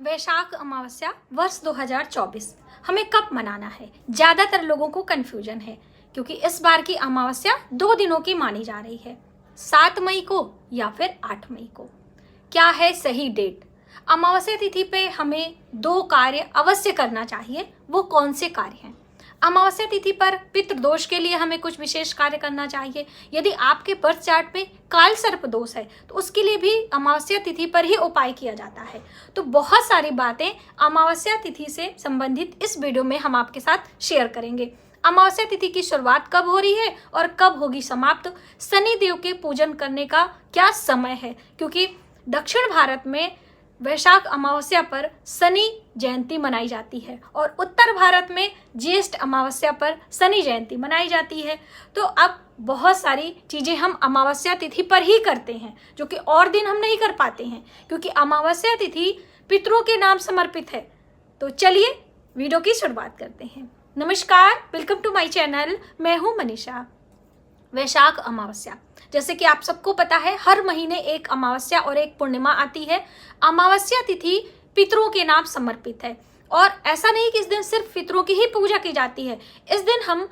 वैशाख अमावस्या वर्ष 2024 हमें कब मनाना है? ज्यादातर लोगों को कंफ्यूजन है क्योंकि इस बार की अमावस्या 2 दिनों की मानी जा रही है, 7 मई को या फिर 8 मई को। क्या है सही डेट? अमावस्या तिथि पे हमें 2 कार्य अवश्य करना चाहिए। वो कौन से कार्य हैं? अमावस्या तिथि पर पितृदोष के लिए हमें कुछ विशेष कार्य करना चाहिए। यदि आपके बर्थ चार्ट में काल सर्प दोष है तो उसके लिए भी अमावस्या तिथि पर ही उपाय किया जाता है। तो बहुत सारी बातें अमावस्या तिथि से संबंधित इस वीडियो में हम आपके साथ शेयर करेंगे। अमावस्या तिथि की शुरुआत कब हो रही है और कब होगी समाप्त? शनि देव के पूजन करने का क्या समय है? क्योंकि दक्षिण भारत में वैशाख अमावस्या पर शनि जयंती मनाई जाती है और उत्तर भारत में ज्येष्ठ अमावस्या पर शनि जयंती मनाई जाती है। तो अब बहुत सारी चीज़ें हम अमावस्या तिथि पर ही करते हैं जो कि और दिन हम नहीं कर पाते हैं क्योंकि अमावस्या तिथि पितरों के नाम समर्पित है। तो चलिए वीडियो की शुरुआत करते हैं। नमस्कार, वेलकम टू माय चैनल। मैं हूँ मनीषा। वैशाख अमावस्या, जैसे कि आप सबको पता है, हर महीने एक अमावस्या और एक पूर्णिमा आती है। अमावस्या तिथि पितरों के नाम समर्पित है और ऐसा नहीं कि इस दिन सिर्फ पितरों की ही पूजा की जाती है। इस दिन हम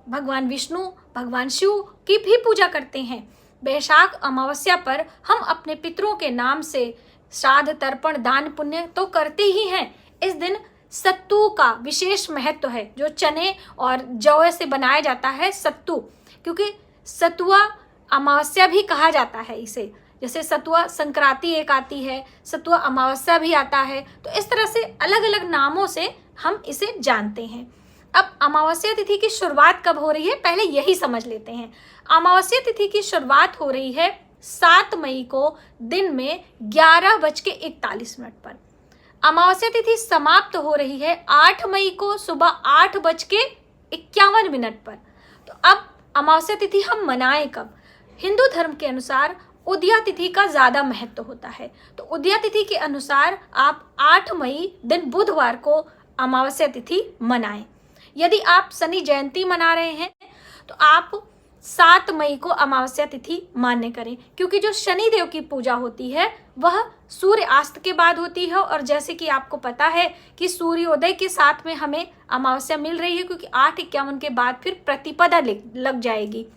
भगवान विष्णु, भगवान शिव की भी पूजा करते हैं। वैशाख अमावस्या पर हम अपने पितरों के नाम से श्राद्ध, तर्पण, दान, पुण्य तो करते ही हैं। इस दिन सत्तू का विशेष महत्व है, जो चने और जौ से बनाया जाता है सत्तू, क्योंकि सतुआ अमावस्या भी कहा जाता है इसे। जैसे सतुआ संक्रांति एक आती है, सतुआ अमावस्या भी आता है। तो इस तरह से अलग अलग नामों से हम इसे जानते हैं। अब अमावस्या तिथि की शुरुआत कब हो रही है, पहले यही समझ लेते हैं। अमावस्या तिथि की शुरुआत हो रही है 7 मई को दिन में 11:41 पर। अमावस्या तिथि समाप्त हो रही है 8 मई को सुबह 8:51 पर। तो अब अमावस्या तिथि हम मनाएं कब? हिंदू धर्म के अनुसार उदया तिथि का ज्यादा महत्व होता है। तो उदया तिथि के अनुसार आप 8 मई दिन बुधवार को अमावस्या तिथि मनाएं। यदि आप शनि जयंती मना रहे हैं तो आप 7 मई को अमावस्या तिथि मान्य करें, क्योंकि जो शनि देव की पूजा होती है वह सूर्यास्त के बाद होती है। और जैसे कि आपको पता है कि सूर्योदय के साथ में हमें अमावस्या मिल रही है, क्योंकि 8:51 के बाद फिर प्रतिपदा लग जाएगी।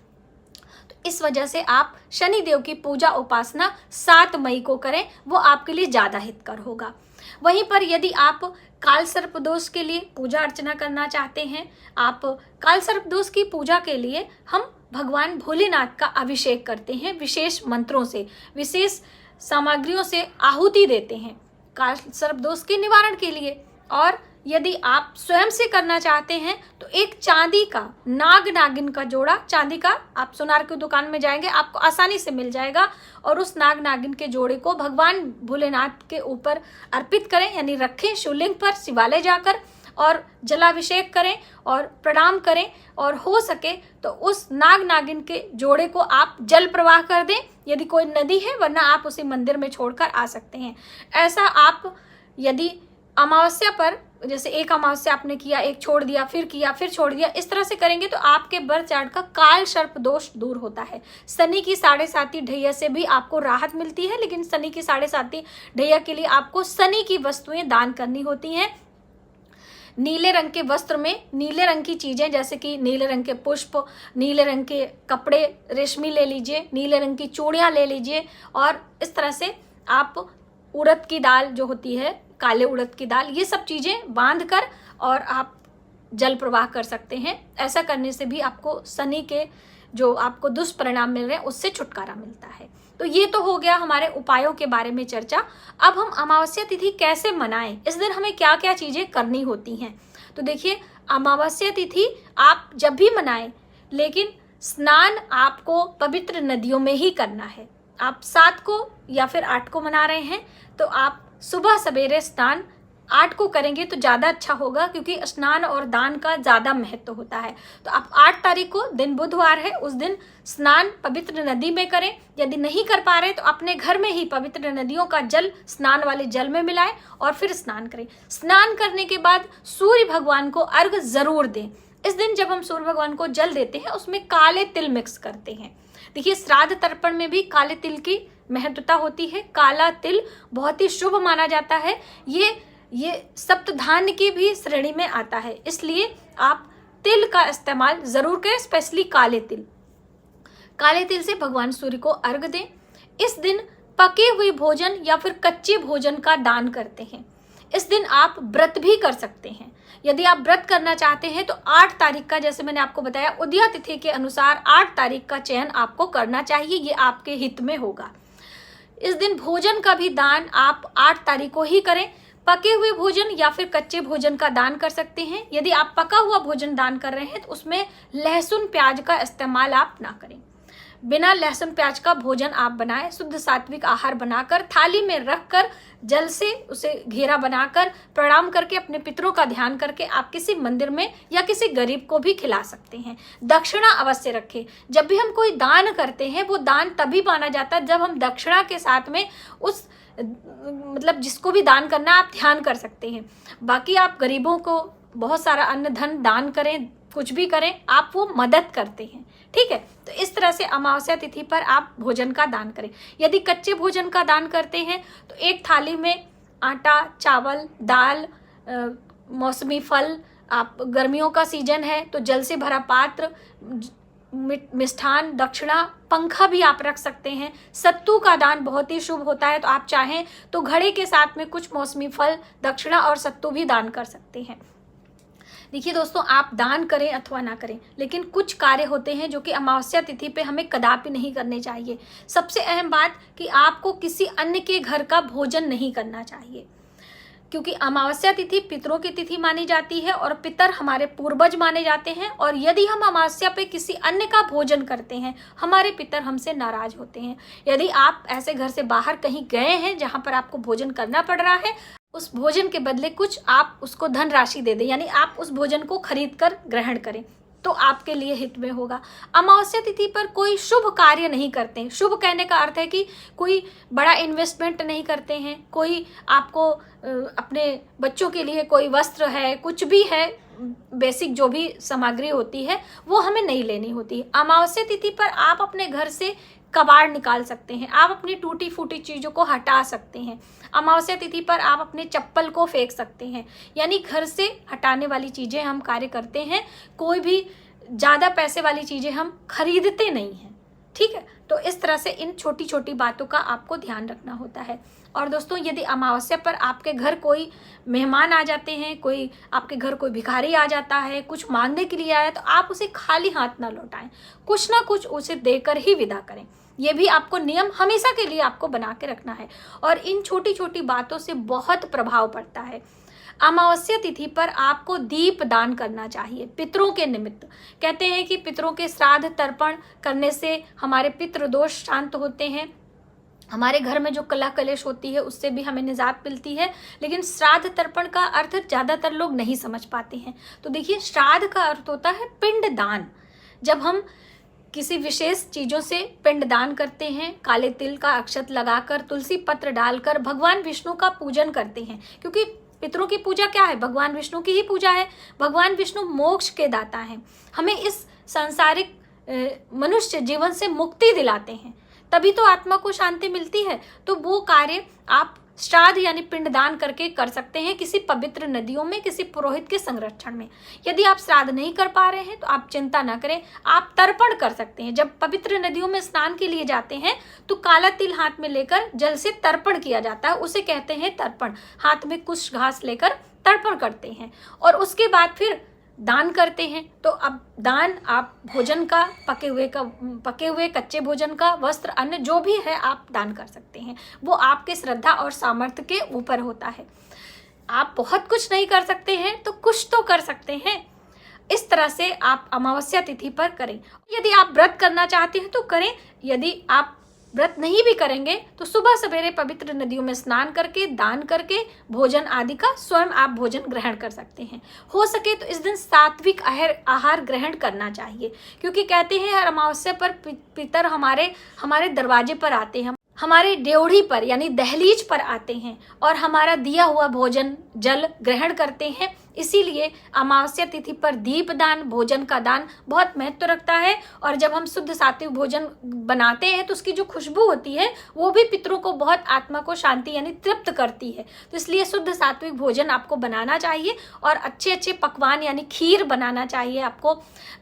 तो इस वजह से आप शनि देव की पूजा उपासना 7 मई को करें, वो आपके लिए ज़्यादा हितकर होगा। वहीं पर यदि आप काल सर्प दोष के लिए पूजा अर्चना करना चाहते हैं, आप काल सर्प दोष की पूजा के लिए हम भगवान भोलेनाथ का अभिषेक करते हैं, विशेष मंत्रों से, विशेष सामग्रियों से आहुति देते हैं काल सर्प दोष के निवारण के लिए। और यदि आप स्वयं से करना चाहते हैं तो एक चांदी का नाग नागिन का जोड़ा, चांदी का, आप सुनार की दुकान में जाएंगे आपको आसानी से मिल जाएगा, और उस नाग नागिन के जोड़े को भगवान भोलेनाथ के ऊपर अर्पित करें, यानी रखें शिवलिंग पर, शिवालय जाकर, और जलाभिषेक करें और प्रणाम करें। और हो सके तो उस नाग नागिन के जोड़े को आप जल प्रवाह कर दें, यदि कोई नदी है, वरना आप उसे मंदिर में छोड़कर आ सकते हैं। ऐसा आप यदि अमावस्या पर, जैसे एक अमावस्या आपने किया, एक छोड़ दिया, फिर किया, फिर छोड़ दिया, इस तरह से करेंगे तो आपके बर्थ चार्ट का काल सर्प दोष दूर होता है। शनि की 7.5 ढैया से भी आपको राहत मिलती है, लेकिन शनि की 7.5 ढैया के लिए आपको शनि की वस्तुएं दान करनी होती हैं। नीले रंग के वस्त्र में नीले रंग की चीजें, जैसे कि नीले रंग के पुष्प, नीले रंग के कपड़े, रेशमी ले लीजिए, नीले रंग की चूड़ियां ले लीजिए, और इस तरह से आप उड़द की दाल जो होती है, काले उड़द की दाल, ये सब चीजें बांध कर और आप जल प्रवाह कर सकते हैं। ऐसा करने से भी आपको शनि के जो आपको दुष्परिणाम मिल रहे हैं उससे छुटकारा मिलता है। तो ये तो हो गया हमारे उपायों के बारे में चर्चा। अब हम अमावस्या तिथि कैसे मनाएं, इस दिन हमें क्या क्या चीजें करनी होती हैं। तो देखिए, अमावस्या तिथि आप जब भी मनाएं, लेकिन स्नान आपको पवित्र नदियों में ही करना है। आप 7 को या फिर 8 को मना रहे हैं तो आप सुबह सवेरे स्नान 8 को करेंगे तो ज़्यादा अच्छा होगा, क्योंकि स्नान और दान का ज़्यादा महत्व होता है। तो आप 8 तारीख को, दिन बुधवार है, उस दिन स्नान पवित्र नदी में करें। यदि नहीं कर पा रहे तो अपने घर में ही पवित्र नदियों का जल स्नान वाले जल में मिलाएं और फिर स्नान करें। स्नान करने के बाद सूर्य भगवान को अर्घ जरूर दें। इस दिन जब हम सूर्य भगवान को जल देते हैं उसमें काले तिल मिक्स करते हैं। देखिए, श्राद्ध तर्पण में भी काले तिल की महत्वता होती है। काला तिल बहुत ही शुभ माना जाता है। ये सप्तधान्य की भी श्रेणी में आता है, इसलिए आप तिल का इस्तेमाल जरूर करें, स्पेशली काले तिल। काले तिल से भगवान सूर्य को अर्घ दें। इस दिन पके हुए भोजन या फिर कच्चे भोजन का दान करते हैं। इस दिन आप व्रत भी कर सकते हैं। यदि आप व्रत करना चाहते हैं तो 8 तारीख का, जैसे मैंने आपको बताया, उदया तिथि के अनुसार 8 तारीख का चयन आपको करना चाहिए, ये आपके हित में होगा। इस दिन भोजन का भी दान आप 8 तारीख को ही करें। पके हुए भोजन या फिर कच्चे भोजन का दान कर सकते हैं। यदि आप पका हुआ भोजन दान कर रहे हैं तो उसमें लहसुन प्याज का इस्तेमाल आप ना करें। बिना लहसुन प्याज का भोजन आप बनाएं। शुद्ध सात्विक आहार बनाकर थाली में रखकर जल से उसे घेरा बनाकर प्रणाम करके अपने पितरों का ध्यान करके आप किसी मंदिर में या किसी गरीब को भी खिला सकते हैं। दक्षिणा अवश्य रखें। जब भी हम कोई दान करते हैं वो दान तभी माना जाता है जब हम दक्षिणा के साथ में उस जिसको भी दान करना आप ध्यान कर सकते हैं। बाकी आप गरीबों को बहुत सारा अन्न धन दान करें, कुछ भी करें, आप वो मदद करते हैं। ठीक है, तो इस तरह से अमावस्या तिथि पर आप भोजन का दान करें। यदि कच्चे भोजन का दान करते हैं तो एक थाली में आटा, चावल, दाल, मौसमी फल, आप गर्मियों का सीजन है तो जल से भरा पात्र, मिष्ठान, दक्षिणा, पंखा भी आप रख सकते हैं। सत्तू का दान बहुत ही शुभ होता है, तो आप चाहें तो घड़े के साथ में कुछ मौसमी फल, दक्षिणा और सत्तू भी दान कर सकते हैं। देखिए दोस्तों, आप दान करें अथवा ना करें, लेकिन कुछ कार्य होते हैं जो कि अमावस्या तिथि पे हमें कदापि नहीं करने चाहिए। सबसे अहम बात कि आपको किसी अन्य के घर का भोजन नहीं करना चाहिए, क्योंकि अमावस्या तिथि पितरों की तिथि मानी जाती है और पितर हमारे पूर्वज माने जाते हैं। और यदि हम अमावस्या पे किसी अन्य का भोजन करते हैं, हमारे पितर हमसे नाराज होते हैं। यदि आप ऐसे घर से बाहर कहीं गए हैं जहां पर आपको भोजन करना पड़ रहा है, उस भोजन के बदले कुछ आप उसको धन राशि दे दें, यानी आप उस भोजन को खरीद कर ग्रहण करें, तो आपके लिए हित में होगा। अमावस्या तिथि पर कोई शुभ कार्य नहीं करते हैं। शुभ कहने का अर्थ है कि कोई बड़ा इन्वेस्टमेंट नहीं करते हैं। कोई आपको अपने बच्चों के लिए कोई वस्त्र है, कुछ भी है, बेसिक जो भी सामग्री होती है वो हमें नहीं लेनी होती। अमावस्या तिथि पर आप अपने घर से कबाड़ निकाल सकते हैं, आप अपनी टूटी फूटी चीज़ों को हटा सकते हैं। अमावस्या तिथि पर आप अपने चप्पल को फेंक सकते हैं, यानी घर से हटाने वाली चीज़ें हम कार्य करते हैं। कोई भी ज़्यादा पैसे वाली चीज़ें हम खरीदते नहीं हैं। ठीक है, तो इस तरह से इन छोटी छोटी बातों का आपको ध्यान रखना होता है। और दोस्तों, यदि अमावस्या पर आपके घर कोई मेहमान आ जाते हैं, कोई आपके घर कोई भिखारी आ जाता है, कुछ मांगने के लिए आया, तो आप उसे खाली हाथ ना लौटाएं, कुछ ना कुछ उसे देकर ही विदा करें। ये भी आपको नियम हमेशा के लिए आपको बना के रखना है। और इन छोटी छोटी बातों से बहुत प्रभाव पड़ता है। अमावस्या तिथि पर आपको दीप दान करना चाहिए पितरों के निमित्त। कहते हैं कि पितरों के श्राद्ध तर्पण करने से हमारे पितृ दोष शांत होते हैं, हमारे घर में जो कलह कलेश होती है उससे भी हमें निजात मिलती है। लेकिन श्राद्ध तर्पण का अर्थ ज़्यादातर लोग नहीं समझ पाते हैं। तो देखिए, श्राद्ध का अर्थ होता है पिंड दान। जब हम किसी विशेष चीज़ों से पिंडदान करते हैं, काले तिल का अक्षत लगाकर, तुलसी पत्र डालकर भगवान विष्णु का पूजन करते हैं, क्योंकि पितरों की पूजा क्या है? भगवान विष्णु की ही पूजा है। भगवान विष्णु मोक्ष के दाता हैं, हमें इस सांसारिक मनुष्य जीवन से मुक्ति दिलाते हैं, तभी तो आत्मा को शांति मिलती है। तो वो कार्य आप श्राद्ध यानी पिंडदान करके कर सकते हैं, किसी पवित्र नदियों में, किसी पुरोहित के संरक्षण में। यदि आप श्राद्ध नहीं कर पा रहे हैं तो आप चिंता ना करें, आप तर्पण कर सकते हैं। जब पवित्र नदियों में स्नान के लिए जाते हैं तो काला तिल हाथ में लेकर जल से तर्पण किया जाता है, उसे कहते हैं तर्पण। हाथ में कुछ घास लेकर तर्पण करते हैं और उसके बाद फिर दान करते हैं। तो अब दान आप भोजन का, पके हुए कच्चे भोजन का, वस्त्र, अन्न जो भी है आप दान कर सकते हैं। वो आपके श्रद्धा और सामर्थ्य के ऊपर होता है। आप बहुत कुछ नहीं कर सकते हैं तो कुछ तो कर सकते हैं। इस तरह से आप अमावस्या तिथि पर करें। यदि आप व्रत करना चाहते हैं तो करें। यदि आप व्रत नहीं भी करेंगे तो सुबह सवेरे पवित्र नदियों में स्नान करके, दान करके, भोजन आदि का स्वयं आप भोजन ग्रहण कर सकते हैं। हो सके तो इस दिन सात्विक आहार ग्रहण करना चाहिए, क्योंकि कहते हैं हर अमावस्या पर पितर हमारे दरवाजे पर आते हैं, हमारे ड्योढ़ी पर यानी दहलीज पर आते हैं और हमारा दिया हुआ भोजन जल ग्रहण करते हैं। इसीलिए अमावस्या तिथि पर दीपदान, भोजन का दान बहुत महत्व रखता है। और जब हम शुद्ध सात्विक भोजन बनाते हैं तो उसकी जो खुशबू होती है वो भी पितरों को बहुत आत्मा को शांति यानी तृप्त करती है। तो इसलिए शुद्ध सात्विक भोजन आपको बनाना चाहिए और अच्छे अच्छे पकवान यानी खीर बनाना चाहिए, आपको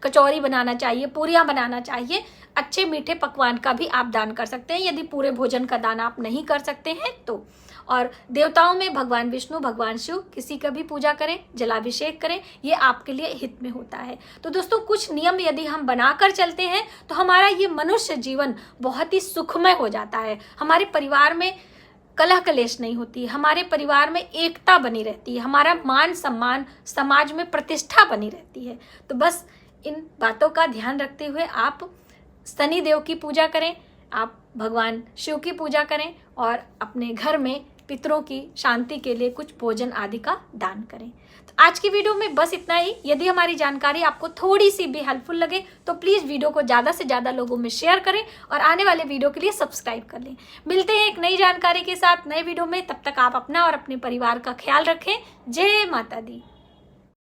कचौरी बनाना चाहिए, पूरियाँ बनाना चाहिए। अच्छे मीठे पकवान का भी आप दान कर सकते हैं यदि पूरे भोजन का दान आप नहीं कर सकते हैं तो। और देवताओं में भगवान विष्णु, भगवान शिव, किसी का भी पूजा करें, जलाभिषेक करें, ये आपके लिए हित में होता है। तो दोस्तों कुछ नियम यदि हम बनाकर चलते हैं तो हमारा ये मनुष्य जीवन बहुत ही सुखमय हो जाता है। हमारे परिवार में कलह कलेश नहीं होती, हमारे परिवार में एकता बनी रहती है, हमारा मान सम्मान, समाज में प्रतिष्ठा बनी रहती है। तो बस इन बातों का ध्यान रखते हुए आप शनि देव की पूजा करें, आप भगवान शिव की पूजा करें और अपने घर में पितरों की शांति के लिए कुछ भोजन आदि का दान करें। तो आज की वीडियो में बस इतना ही। यदि हमारी जानकारी आपको थोड़ी सी भी हेल्पफुल लगे तो प्लीज़ वीडियो को ज़्यादा से ज़्यादा लोगों में शेयर करें और आने वाले वीडियो के लिए सब्सक्राइब कर लें। मिलते हैं एक नई जानकारी के साथ नए वीडियो में। तब तक आप अपना और अपने परिवार का ख्याल रखें। जय माता दी।